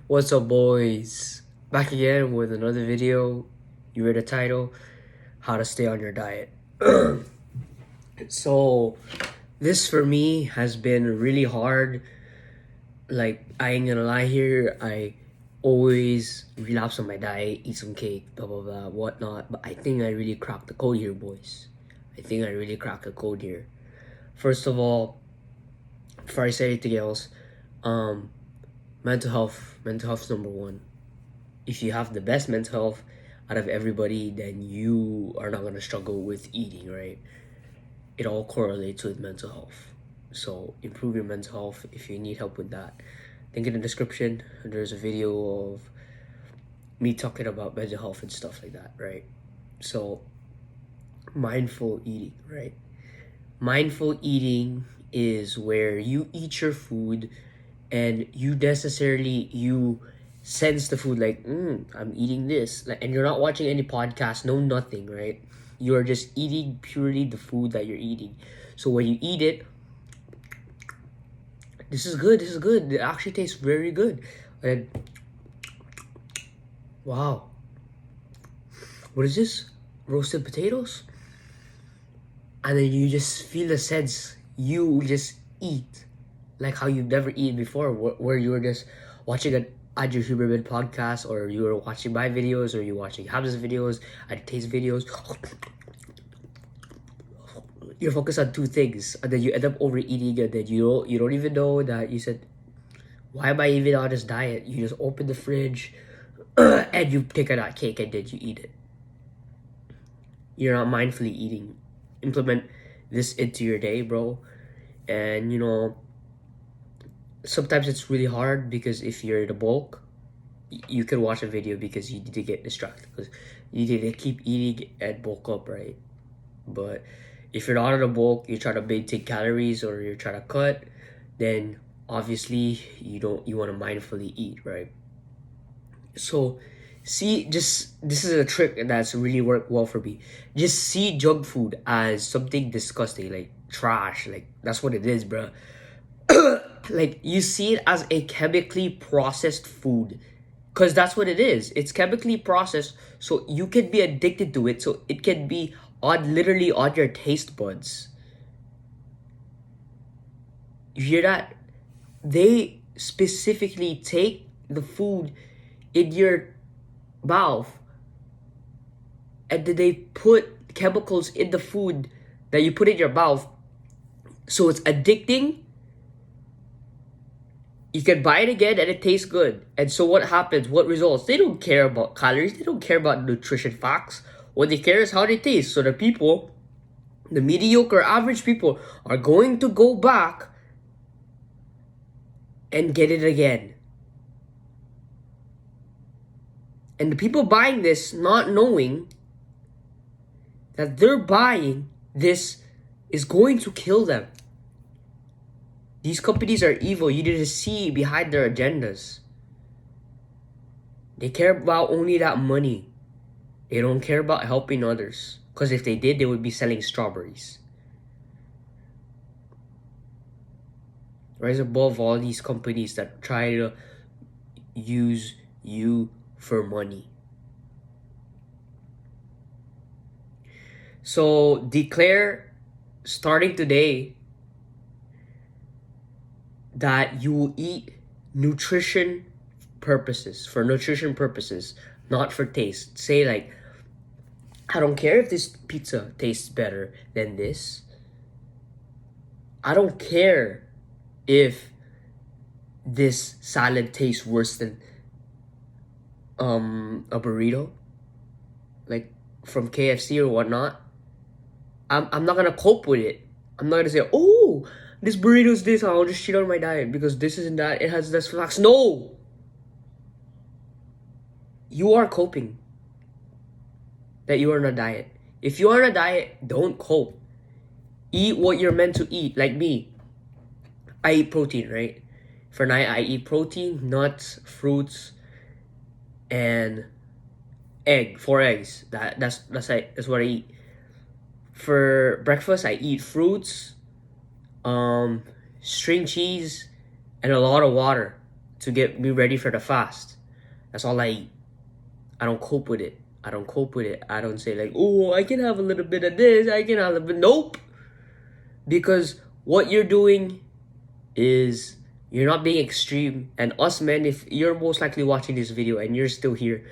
What's up, boys? Back again with another video. You read the title, How to Stay on Your Diet. So, this for me has been really hard. Like, I ain't gonna lie here, I always relapse on my diet, eat some cake, blah blah blah, whatnot. But I think I really cracked the code here, boys. I think I really cracked the code here. First of all, before I say anything else, um, mental health number one. If you have the best mental health out of everybody, then you are not gonna struggle with eating, right? It all correlates with mental health. So improve your mental health if you need help with that. Think in the description, there's a video of me talking about mental health and stuff like that, right? So mindful eating, right? Mindful eating is where you eat your food and you sense the food like I'm eating this, like, and you're not watching any podcast, no nothing, right? You're just eating purely the food that you're eating. So when you eat it, this is good, it actually tastes very good. And wow, what is this? Roasted potatoes? And then you just feel the sense, you just eat like how you've never eaten before, where you were just watching an Andrew Huberman podcast, or you were watching my videos, or you're watching Hamza's videos, and Taste videos. You're focused on two things, and then you end up overeating, and then you don't even know that you said, why am I even on this diet? You just open the fridge and you take out that cake and then you eat it. You're not mindfully eating. Implement this into your day, bro. And sometimes it's really hard because if you're in a bulk, you can watch a video because you need to get distracted, because you need to keep eating and bulk up, right? But if you're not in a bulk, you're trying to maintain calories or you're trying to cut, then obviously you want to mindfully eat, right? So this is a trick that's really worked well for me. Just see junk food as something disgusting, like trash, like that's what it is, bro. Like, you see it as a chemically processed food, because that's what it is. It's chemically processed, so you can be addicted to it, so it can be literally on your taste buds. You hear that? They specifically take the food in your mouth and then they put chemicals in the food that you put in your mouth, so it's addicting. You can buy it again and it tastes good. And so what happens? What results? They don't care about calories. They don't care about nutrition facts. What they care is how they taste. So the mediocre, average people, are going to go back and get it again. And the people buying this, not knowing that they're buying this, is going to kill them. These companies are evil. You need to see behind their agendas. They care about only that money. They don't care about helping others. Because if they did, they would be selling strawberries. Rise above all these companies that try to use you for money. So declare, starting today, that you will eat for nutrition purposes, not for taste. Say, like, I don't care if this pizza tastes better than this. I don't care if this salad tastes worse than a burrito, like from KFC or whatnot. I'm not gonna cope with it. I'm not gonna say, oh, this burrito's this, I'll just cheat on my diet because this isn't that, it has less flax. No! You are coping that you are on a diet. If you are on a diet, don't cope. Eat what you're meant to eat. Like me, I eat protein, right? For night, I eat protein, nuts, fruits, and 4 eggs. That's what I eat. For breakfast, I eat fruits, string cheese, and a lot of water. to get me ready for the fast. That's all I eat. I don't cope with it. I don't cope with it. I don't say like, oh, I can have a little bit of this. I can have a little bit. Nope. Because what you're doing is you're not being extreme. And us men, if you're most likely watching this video and you're still here,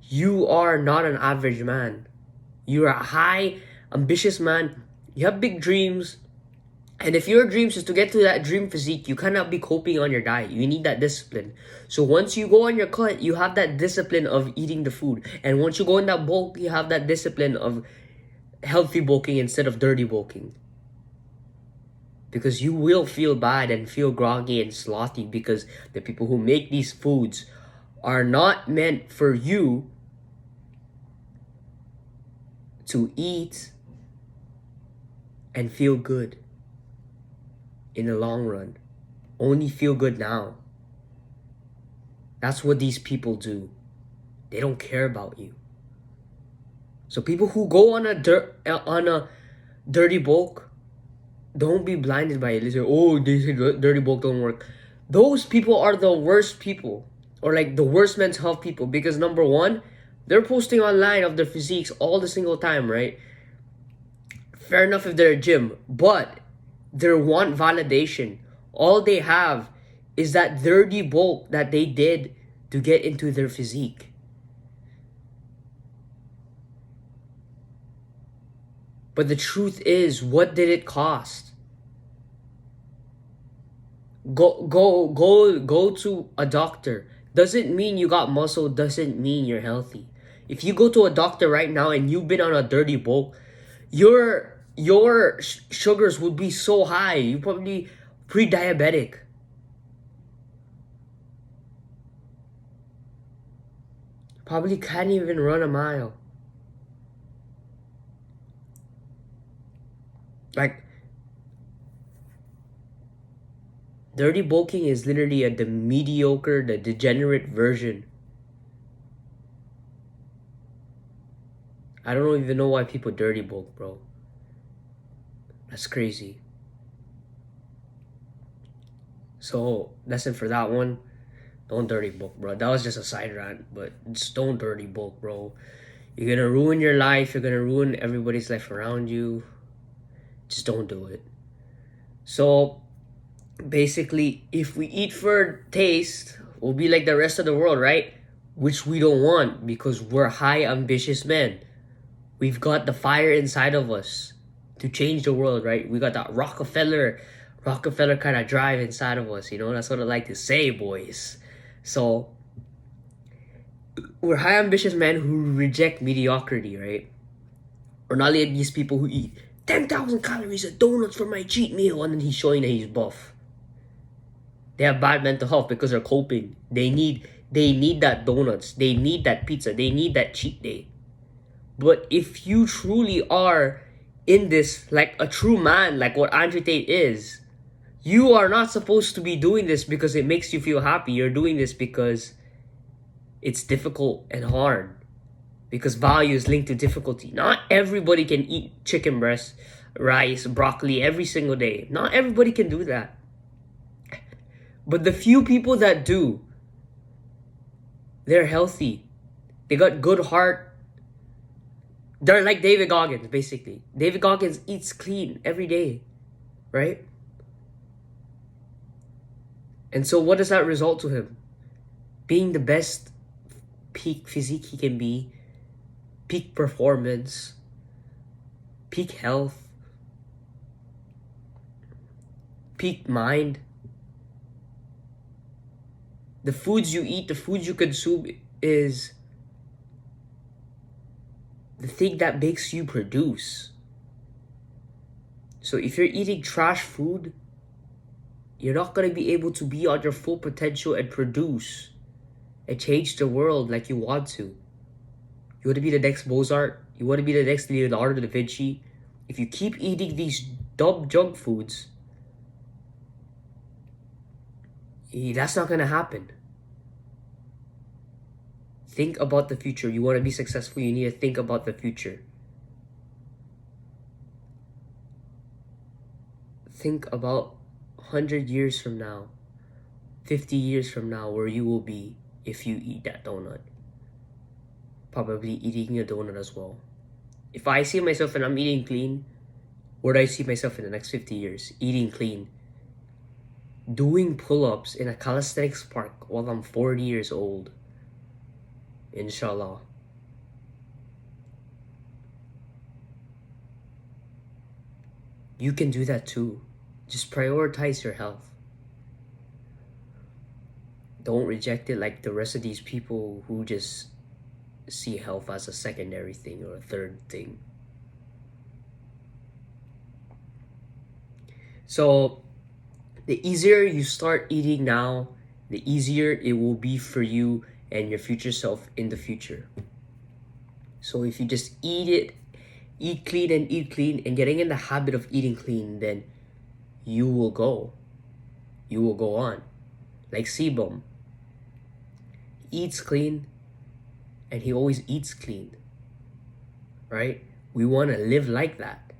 you are not an average man. You're a high, ambitious man. You have big dreams. And if your dreams is to get to that dream physique, you cannot be coping on your diet. You need that discipline. So once you go on your cut, you have that discipline of eating the food. And once you go in that bulk, you have that discipline of healthy bulking instead of dirty bulking. Because you will feel bad and feel groggy and slothy because the people who make these foods are not meant for you to eat and feel good in the long run. Only feel good now. That's what these people do. They don't care about you. So people who go on a dirty bulk, don't be blinded by it. They say, oh, they say dirty bulk don't work. Those people are the worst people, or like the worst mental health people, because number one, they're posting online of their physiques all the single time, right? Fair enough if they're a gym, but they want validation. All they have is that dirty bulk that they did to get into their physique. But the truth is, what did it cost? Go to a doctor. Doesn't mean you got muscle, doesn't mean you're healthy. If you go to a doctor right now and you've been on a dirty bulk, your sugars would be so high. You probably pre-diabetic. Probably can't even run a mile. Like, dirty bulking is literally the mediocre, the degenerate version. I don't even know why people dirty bulk, bro. That's crazy. So, lesson for that one. Don't dirty bulk, bro. That was just a side rant, but just don't dirty bulk, bro. You're gonna ruin your life. You're gonna ruin everybody's life around you. Just don't do it. So, basically, if we eat for taste, we'll be like the rest of the world, right? Which we don't want because we're high, ambitious men. We've got the fire inside of us to change the world, right? We got that Rockefeller kind of drive inside of us, you know? That's what I like to say, boys. So, we're high, ambitious men who reject mediocrity, right? Or not like these people who eat 10,000 calories of donuts for my cheat meal, and then he's showing that he's buff. They have bad mental health because they're coping. They need that donuts. They need that pizza. They need that cheat day. But if you truly are in this like a true man, like what Andrew Tate is, you are not supposed to be doing this because it makes you feel happy. You're doing this because it's difficult and hard. Because value is linked to difficulty. Not everybody can eat chicken breast, rice, broccoli every single day. Not everybody can do that. But the few people that do, they're healthy. They got good heart. They're like David Goggins, basically. David Goggins eats clean every day, right? And so what does that result to him? Being the best peak physique he can be, peak performance, peak health, peak mind. The foods you eat, the foods you consume is the thing that makes you produce. So if you're eating trash food, you're not going to be able to be on your full potential and produce and change the world like you want to. You want to be the next Mozart? You want to be the next Leonardo da Vinci? If you keep eating these dumb junk foods, that's not going to happen. Think about the future. You want to be successful, you need to think about the future. Think about 100 years from now. 50 years from now where you will be if you eat that donut. Probably eating a donut as well. If I see myself and I'm eating clean, where do I see myself in the next 50 years? Eating clean. Doing pull-ups in a calisthenics park while I'm 40 years old. Inshallah. You can do that too. Just prioritize your health. Don't reject it like the rest of these people who just see health as a secondary thing or a third thing. So, the easier you start eating now, the easier it will be for you and your future self in the future. So if you just eat clean and getting in the habit of eating clean, then you will go on. Like Sebum, eats clean and he always eats clean, right? We want to live like that.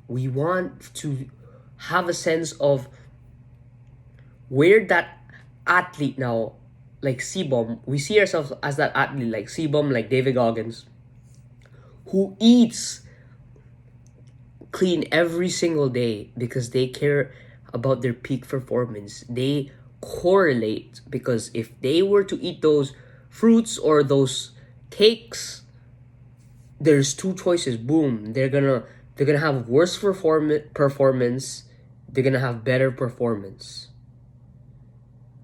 We want to have a sense of where that athlete now, like Sebum, we see ourselves as that athlete like Sebum, like David Goggins, who eats clean every single day because they care about their peak performance. They correlate because if they were to eat those fruits or those cakes, there's two choices. Boom, they're gonna have worse performance. They're gonna have better performance.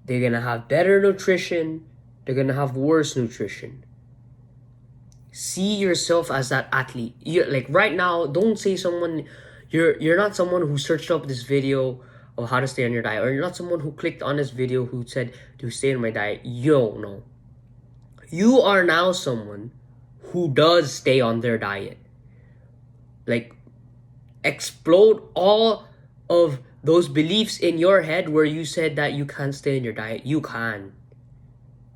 They're gonna have better nutrition. They're gonna have worse nutrition. See yourself as that athlete. You're like right now. Don't say someone. You're not someone who searched up this video of how to stay on your diet, or you're not someone who clicked on this video who said to stay on my diet. No. You are now someone who does stay on their diet. Like, explode all of those beliefs in your head where you said that you can't stay on your diet. You can.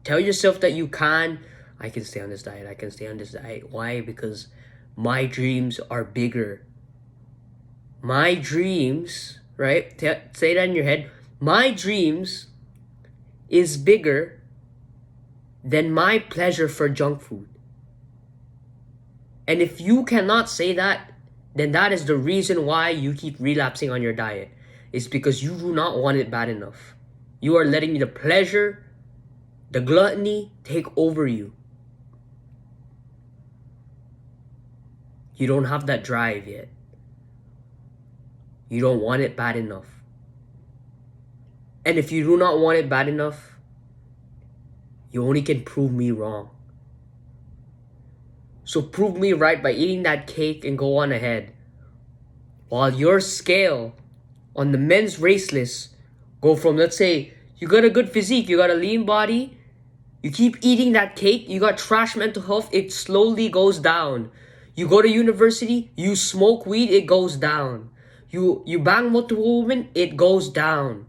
Tell yourself that you can. I can stay on this diet. I can stay on this diet. Why? Because my dreams are bigger. My dreams, right? Say that in your head. My dreams is bigger than my pleasure for junk food. And if you cannot say that, then that is the reason why you keep relapsing on your diet. It's because you do not want it bad enough. You are letting the pleasure, the gluttony take over you. You don't have that drive yet. You don't want it bad enough. And if you do not want it bad enough, you only can prove me wrong. So prove me right by eating that cake and go on ahead. While your scale on the men's race list go from, let's say, you got a good physique, you got a lean body, you keep eating that cake, you got trash mental health, it slowly goes down. You go to university, you smoke weed, it goes down. You bang multiple women, it goes down.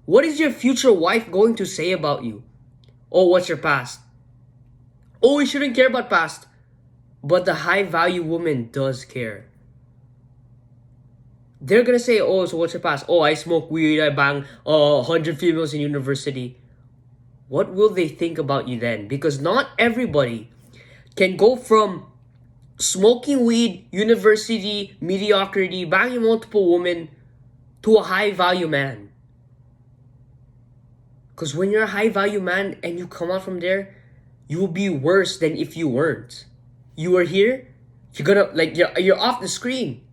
What is your future wife going to say about you? Oh, what's your past? Oh, we shouldn't care about past. But the high value woman does care. They're gonna say, oh, so what's your past? Oh, I smoke weed, I bang 100 females in university. What will they think about you then? Because not everybody can go from smoking weed, university, mediocrity, banging multiple women to a high value man. Because when you're a high value man and you come out from there, you will be worse than if you weren't. You are here, you're gonna, like, you're off the screen.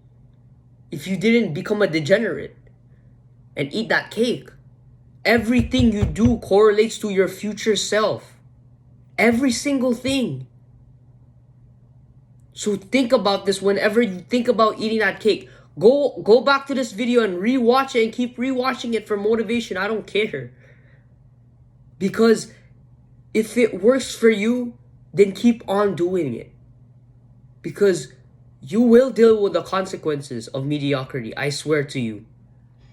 If you didn't become a degenerate and eat that cake. Everything you do correlates to your future self. Every single thing. So think about this whenever you think about eating that cake. Go back to this video and rewatch it and keep rewatching it for motivation. I don't care. Because if it works for you, then keep on doing it. Because you will deal with the consequences of mediocrity. I swear to you.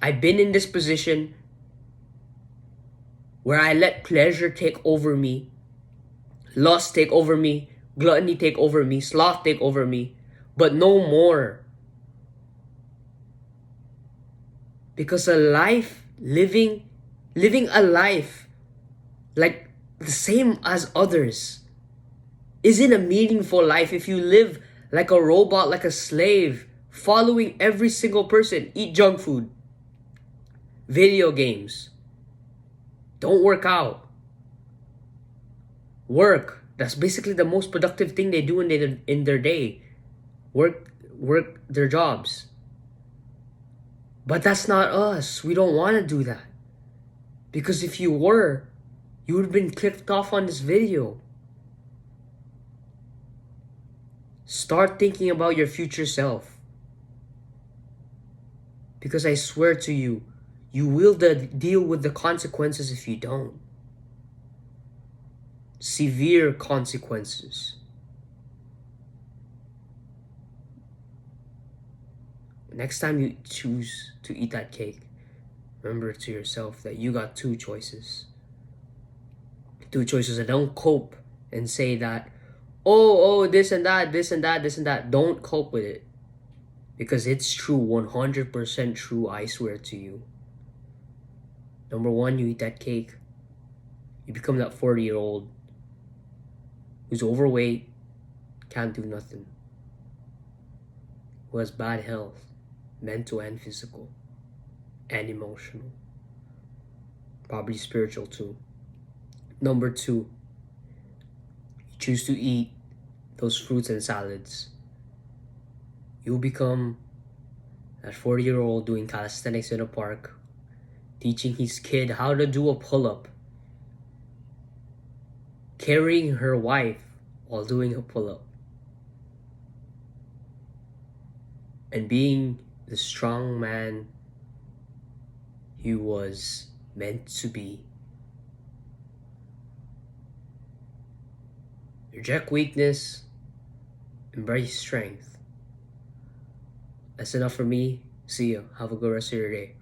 I've been in this position where I let pleasure take over me, lust take over me, gluttony take over me, sloth take over me, but no more. Because living a life like the same as others isn't a meaningful life if you live like a robot, like a slave, following every single person. Eat junk food, video games, don't work out, work. That's basically the most productive thing they do in their day. Work their jobs. But that's not us. We don't want to do that. Because if you were, you would have been kicked off on this video. Start thinking about your future self. Because I swear to you, you will deal with the consequences if you don't. Severe consequences. Next time you choose to eat that cake, remember to yourself that you got two choices. Two choices, and don't cope and say that, oh, this and that, this and that, this and that. Don't cope with it. Because it's true, 100% true, I swear to you. Number one, you eat that cake. You become that 40-year-old who's overweight, can't do nothing. Who has bad health, mental and physical, and emotional. Probably spiritual too. Number two, you choose to eat those fruits and salads. You'll become that 40-year-old doing calisthenics in a park, teaching his kid how to do a pull-up, carrying her wife while doing a pull-up, and being the strong man he was meant to be. Reject weakness, embrace strength. That's enough for me. See you. Have a good rest of your day.